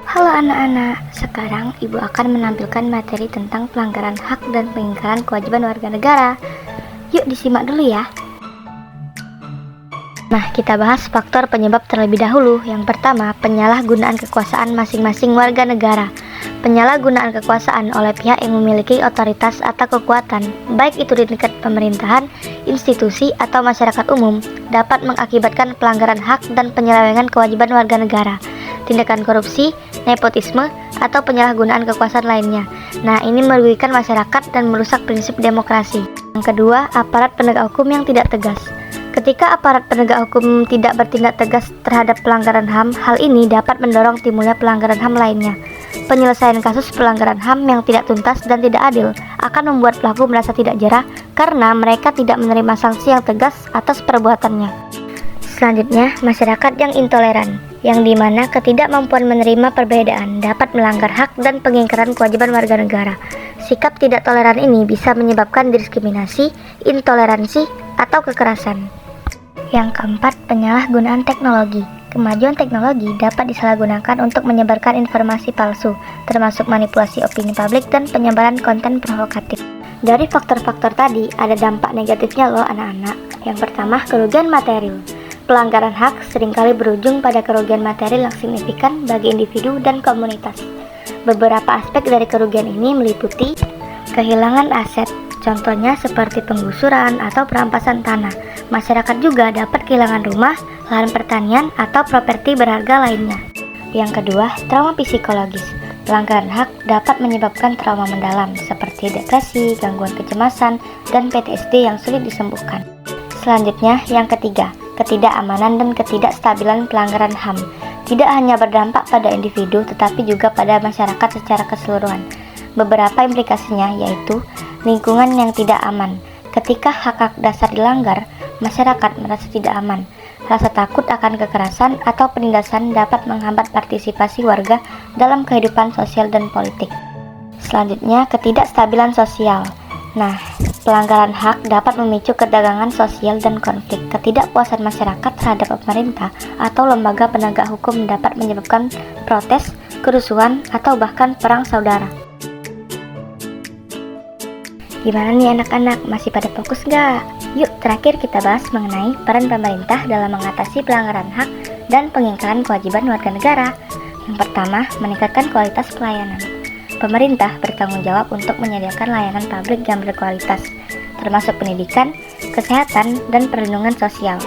Halo anak-anak, sekarang Ibu akan menampilkan materi tentang pelanggaran hak dan pengingkaran kewajiban warga negara. Yuk disimak dulu ya. Nah, kita bahas faktor penyebab terlebih dahulu. Yang pertama, penyalahgunaan kekuasaan masing-masing warga negara. Penyalahgunaan kekuasaan oleh pihak yang memiliki otoritas atau kekuatan, baik itu di tingkat pemerintahan, institusi, atau masyarakat umum, dapat mengakibatkan pelanggaran hak dan penyelewengan kewajiban warga negara, tindakan korupsi, nepotisme, atau penyalahgunaan kekuasaan lainnya. Nah, ini merugikan masyarakat dan merusak prinsip demokrasi. Yang kedua, aparat penegak hukum yang tidak tegas. Ketika aparat penegak hukum tidak bertindak tegas terhadap pelanggaran HAM, hal ini dapat mendorong timbulnya pelanggaran HAM lainnya. Penyelesaian kasus pelanggaran HAM yang tidak tuntas dan tidak adil akan membuat pelaku merasa tidak jerah karena mereka tidak menerima sanksi yang tegas atas perbuatannya. Selanjutnya, masyarakat yang intoleran, yang dimana ketidakmampuan menerima perbedaan dapat melanggar hak dan pengingkaran kewajiban warga negara. Sikap tidak toleran ini bisa menyebabkan diskriminasi, intoleransi, atau kekerasan. Yang keempat, penyalahgunaan teknologi. Kemajuan teknologi dapat disalahgunakan untuk menyebarkan informasi palsu, termasuk manipulasi opini publik dan penyebaran konten provokatif. Dari faktor-faktor tadi, ada dampak negatifnya loh anak-anak. Yang pertama, kerugian material. Pelanggaran hak seringkali berujung pada kerugian material yang signifikan bagi individu dan komunitas. Beberapa aspek dari kerugian ini meliputi kehilangan aset, contohnya seperti penggusuran atau perampasan tanah. Masyarakat juga dapat kehilangan rumah, lahan pertanian, atau properti berharga lainnya. Yang kedua, trauma psikologis. Pelanggaran hak dapat menyebabkan trauma mendalam seperti depresi, gangguan kecemasan, dan PTSD yang sulit disembuhkan. Selanjutnya, yang ketiga, ketidakamanan dan ketidakstabilan pelanggaran HAM. Tidak hanya berdampak pada individu, tetapi juga pada masyarakat secara keseluruhan. Beberapa implikasinya yaitu lingkungan yang tidak aman. Ketika hak-hak dasar dilanggar, masyarakat merasa tidak aman. Rasa takut akan kekerasan atau penindasan dapat menghambat partisipasi warga dalam kehidupan sosial dan politik. Selanjutnya, ketidakstabilan sosial. Nah, pelanggaran hak dapat memicu ketegangan sosial dan konflik. Ketidakpuasan masyarakat terhadap pemerintah atau lembaga penegak hukum dapat menyebabkan protes, kerusuhan, atau bahkan perang saudara. Gimana nih anak-anak, masih pada fokus gak? Yuk terakhir kita bahas mengenai peran pemerintah dalam mengatasi pelanggaran hak dan pengingkaran kewajiban warga negara. Yang pertama, meningkatkan kualitas pelayanan. Pemerintah bertanggung jawab untuk menyediakan layanan publik yang berkualitas, termasuk pendidikan, kesehatan, dan perlindungan sosial.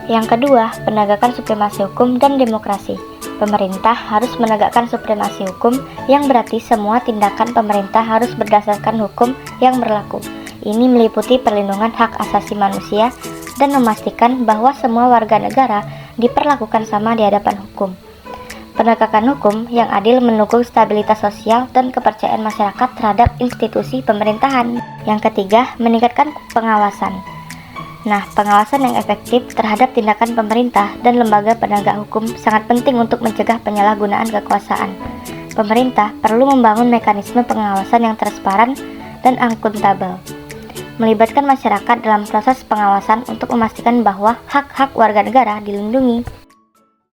Yang kedua, penegakan supremasi hukum dan demokrasi. Pemerintah harus menegakkan supremasi hukum, yang berarti semua tindakan pemerintah harus berdasarkan hukum yang berlaku. Ini meliputi perlindungan hak asasi manusia dan memastikan bahwa semua warga negara diperlakukan sama di hadapan hukum. Penegakan hukum yang adil mendukung stabilitas sosial dan kepercayaan masyarakat terhadap institusi pemerintahan. Yang ketiga, meningkatkan pengawasan. Nah, pengawasan yang efektif terhadap tindakan pemerintah dan lembaga penegak hukum sangat penting untuk mencegah penyalahgunaan kekuasaan. Pemerintah perlu membangun mekanisme pengawasan yang transparan dan akuntabel, melibatkan masyarakat dalam proses pengawasan untuk memastikan bahwa hak-hak warga negara dilindungi.